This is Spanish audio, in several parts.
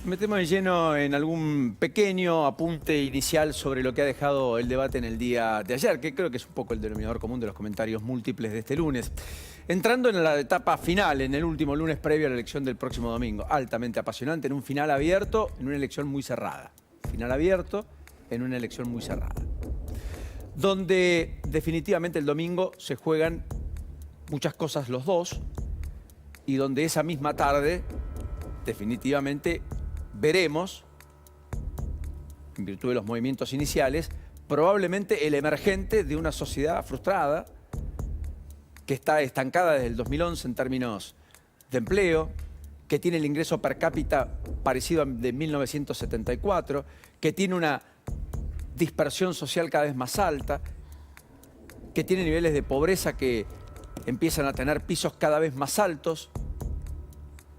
Metemos de lleno en algún pequeño apunte inicial sobre lo que ha dejado el debate en el día de ayer, que creo que es un poco el denominador común de los comentarios múltiples de este lunes. Entrando en la etapa final, en el último lunes previo a la elección del próximo domingo, altamente apasionante, en un final abierto, en una elección muy cerrada. Final abierto, en una elección muy cerrada. Donde definitivamente el domingo se juegan muchas cosas los dos y donde esa misma tarde definitivamente veremos, en virtud de los movimientos iniciales, probablemente el emergente de una sociedad frustrada que está estancada desde el 2011 en términos de empleo, que tiene el ingreso per cápita parecido al de 1974, que tiene una dispersión social cada vez más alta, que tiene niveles de pobreza que empiezan a tener pisos cada vez más altos,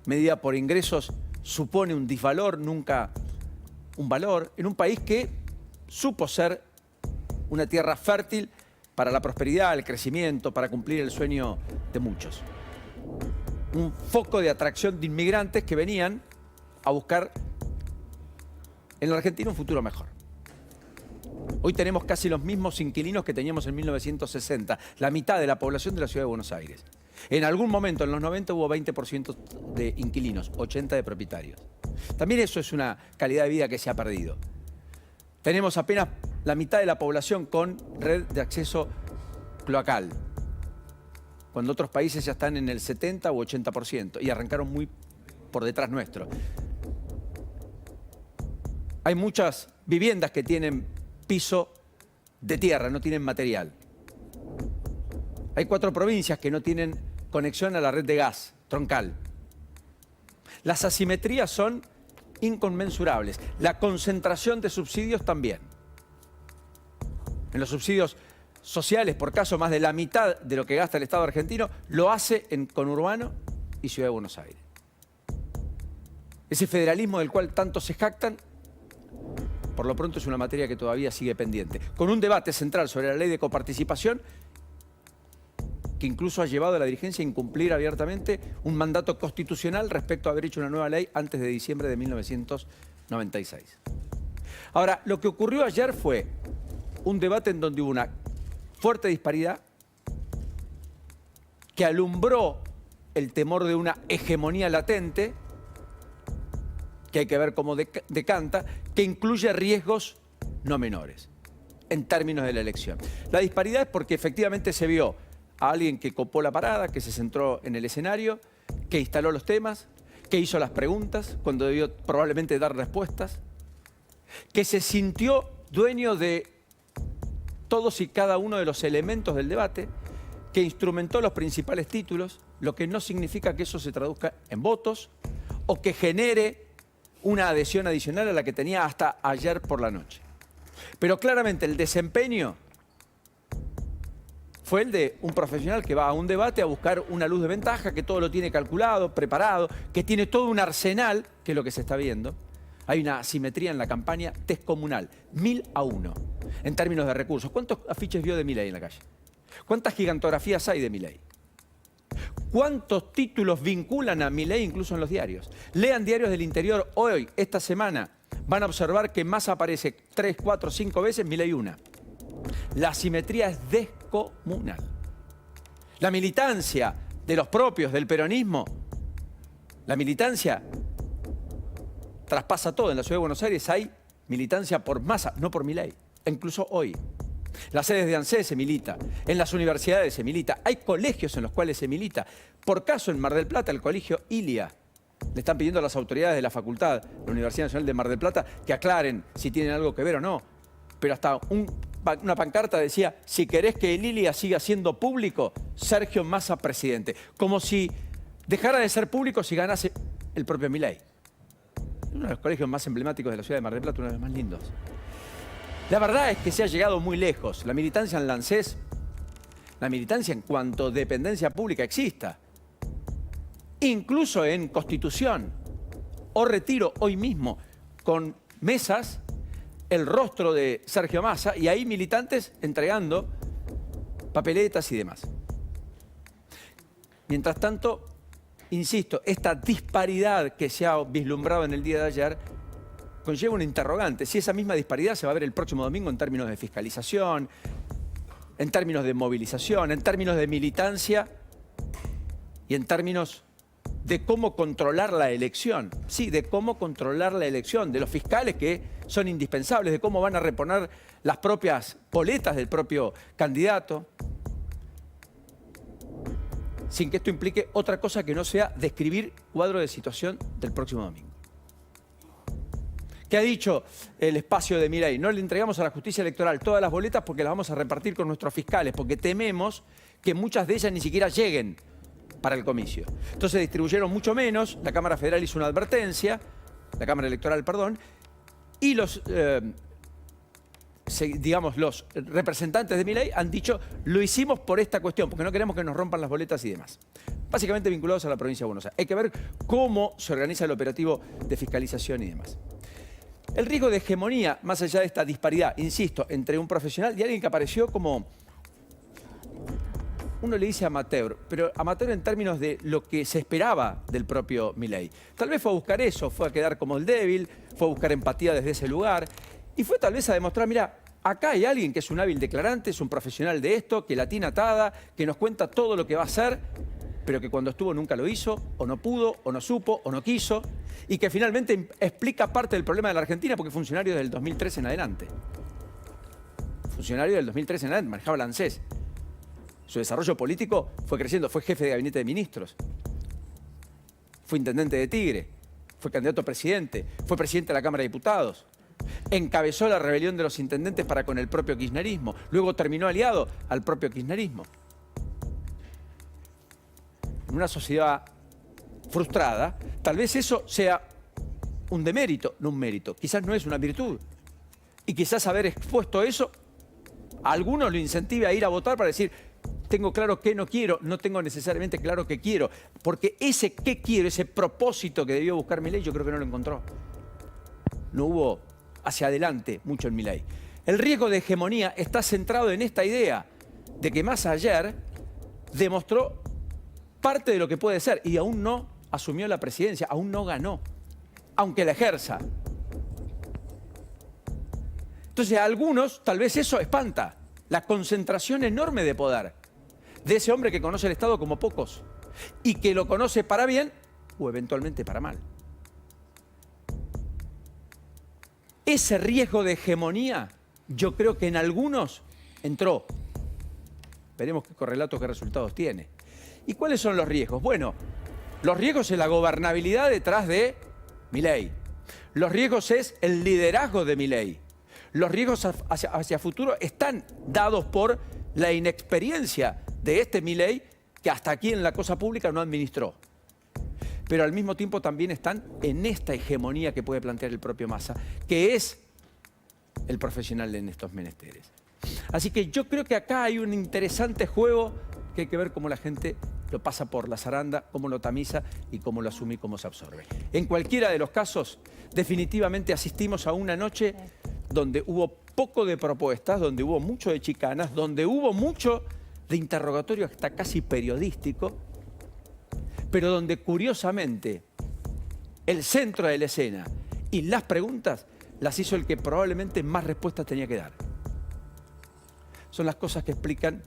medida por ingresos supone un disvalor, nunca un valor, en un país que supo ser una tierra fértil para la prosperidad, el crecimiento, para cumplir el sueño de muchos. Un foco de atracción de inmigrantes que venían a buscar en la Argentina un futuro mejor. Hoy tenemos casi los mismos inquilinos que teníamos en 1960, la mitad de la población de la ciudad de Buenos Aires. En algún momento, en los 90, hubo 20% de inquilinos, 80% de propietarios. También eso es una calidad de vida que se ha perdido. Tenemos apenas la mitad de la población con red de acceso cloacal, cuando otros países ya están en el 70 u 80% y arrancaron muy por detrás nuestro. Hay muchas viviendas que tienen piso de tierra, no tienen material. Hay 4 provincias que no tienen conexión a la red de gas troncal. Las asimetrías son inconmensurables. La concentración de subsidios también. En los subsidios sociales, por caso, más de la mitad de lo que gasta el Estado argentino lo hace en conurbano y Ciudad de Buenos Aires. Ese federalismo del cual tanto se jactan, por lo pronto es una materia que todavía sigue pendiente. Con un debate central sobre la ley de coparticipación que incluso ha llevado a la dirigencia a incumplir abiertamente un mandato constitucional respecto a haber hecho una nueva ley antes de diciembre de 1996. Ahora, lo que ocurrió ayer fue un debate en donde hubo una fuerte disparidad que alumbró el temor de una hegemonía latente, que hay que ver cómo decanta, que incluye riesgos no menores en términos de la elección. La disparidad es porque efectivamente se vio a alguien que copó la parada, que se centró en el escenario, que instaló los temas, que hizo las preguntas cuando debió probablemente dar respuestas, que se sintió dueño de todos y cada uno de los elementos del debate, que instrumentó los principales títulos, lo que no significa que eso se traduzca en votos o que genere una adhesión adicional a la que tenía hasta ayer por la noche. Pero claramente el desempeño fue el de un profesional que va a un debate a buscar una luz de ventaja, que todo lo tiene calculado, preparado, que tiene todo un arsenal, que es lo que se está viendo. Hay una asimetría en la campaña descomunal, 1000-1, en términos de recursos. ¿Cuántos afiches vio de Milei en la calle? ¿Cuántas gigantografías hay de Milei? ¿Cuántos títulos vinculan a Milei incluso en los diarios? Lean diarios del interior hoy, esta semana, van a observar que más aparece 3, 4, 5 veces, Milei una. La asimetría es descomunal. La militancia de los propios del peronismo, la militancia traspasa todo. En la Ciudad de Buenos Aires hay militancia por masa, no por Milei. Incluso hoy. Las sedes de ANSES se milita, en las universidades se milita, hay colegios en los cuales se milita. Por caso, en Mar del Plata, el colegio Ilia, le están pidiendo a las autoridades de la facultad, la Universidad Nacional de Mar del Plata, que aclaren si tienen algo que ver o no. Pero hasta una pancarta decía, si querés que el Ilia siga siendo público, Sergio Massa presidente. Como si dejara de ser público si ganase el propio Milei. Uno de los colegios más emblemáticos de la ciudad de Mar del Plata, uno de los más lindos. La verdad es que se ha llegado muy lejos. La militancia en la ANSES, la militancia en cuanto dependencia pública exista, incluso en Constitución o Retiro hoy mismo, con mesas, el rostro de Sergio Massa y ahí militantes entregando papeletas y demás. Mientras tanto, insisto, esta disparidad que se ha vislumbrado en el día de ayer conlleva un interrogante. Si esa misma disparidad se va a ver el próximo domingo en términos de fiscalización, en términos de movilización, en términos de militancia y en términos de cómo controlar la elección. Sí, de cómo controlar la elección, de los fiscales que son indispensables, de cómo van a reponer las propias boletas del propio candidato, sin que esto implique otra cosa que no sea describir cuadro de situación del próximo domingo. ¿Qué ha dicho el espacio de Milei? No le entregamos a la justicia electoral todas las boletas porque las vamos a repartir con nuestros fiscales, porque tememos que muchas de ellas ni siquiera lleguen para el comicio. Entonces distribuyeron mucho menos, la Cámara Federal hizo una advertencia, la Cámara Electoral, perdón, y los representantes de Milei han dicho, lo hicimos por esta cuestión, porque no queremos que nos rompan las boletas y demás. Básicamente vinculados a la provincia de Buenos Aires. Hay que ver cómo se organiza el operativo de fiscalización y demás. El riesgo de hegemonía, más allá de esta disparidad, insisto, entre un profesional y alguien que apareció como, uno le dice amateur, pero amateur en términos de lo que se esperaba del propio Milei. Tal vez fue a buscar eso, fue a quedar como el débil, fue a buscar empatía desde ese lugar y fue tal vez a demostrar, mira, acá hay alguien que es un hábil declarante, es un profesional de esto, que la tiene atada, que nos cuenta todo lo que va a hacer, pero que cuando estuvo nunca lo hizo, o no pudo, o no supo, o no quiso, y que finalmente explica parte del problema de la Argentina porque es funcionario del 2003 en adelante. Funcionario del 2003 en adelante, manejaba el ANSES. Su desarrollo político fue creciendo, fue jefe de gabinete de ministros, fue intendente de Tigre, fue candidato a presidente, fue presidente de la Cámara de Diputados, encabezó la rebelión de los intendentes para con el propio kirchnerismo, luego terminó aliado al propio kirchnerismo. En una sociedad frustrada, tal vez eso sea un demérito, no un mérito. Quizás no es una virtud. Y quizás haber expuesto eso, a algunos lo incentive a ir a votar para decir, tengo claro qué no quiero, no tengo necesariamente claro qué quiero. Porque ese qué quiero, ese propósito que debió buscar Milei, yo creo que no lo encontró. No hubo hacia adelante mucho en Milei. El riesgo de hegemonía está centrado en esta idea de que Massa ayer demostró parte de lo que puede ser y aún no asumió la presidencia, aún no ganó, aunque la ejerza. Entonces a algunos tal vez eso espanta, la concentración enorme de poder de ese hombre que conoce el Estado como pocos y que lo conoce para bien o eventualmente para mal. Ese riesgo de hegemonía yo creo que en algunos entró. Veremos qué correlatos, qué resultados tiene. ¿Y cuáles son los riesgos? Bueno, los riesgos es la gobernabilidad detrás de Milei. Los riesgos es el liderazgo de Milei. Los riesgos hacia futuro están dados por la inexperiencia de este Milei que hasta aquí en la cosa pública no administró. Pero al mismo tiempo también están en esta hegemonía que puede plantear el propio Massa, que es el profesional en estos menesteres. Así que yo creo que acá hay un interesante juego que hay que ver cómo la gente lo pasa por la zaranda, cómo lo tamiza y cómo lo asume y cómo se absorbe. En cualquiera de los casos, definitivamente asistimos a una noche donde hubo poco de propuestas, donde hubo mucho de chicanas, donde hubo mucho de interrogatorio hasta casi periodístico, pero donde curiosamente el centro de la escena y las preguntas las hizo el que probablemente más respuestas tenía que dar. Son las cosas que explican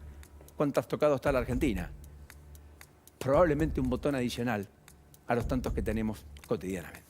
cuántas tocados está la Argentina. Probablemente un botón adicional a los tantos que tenemos cotidianamente.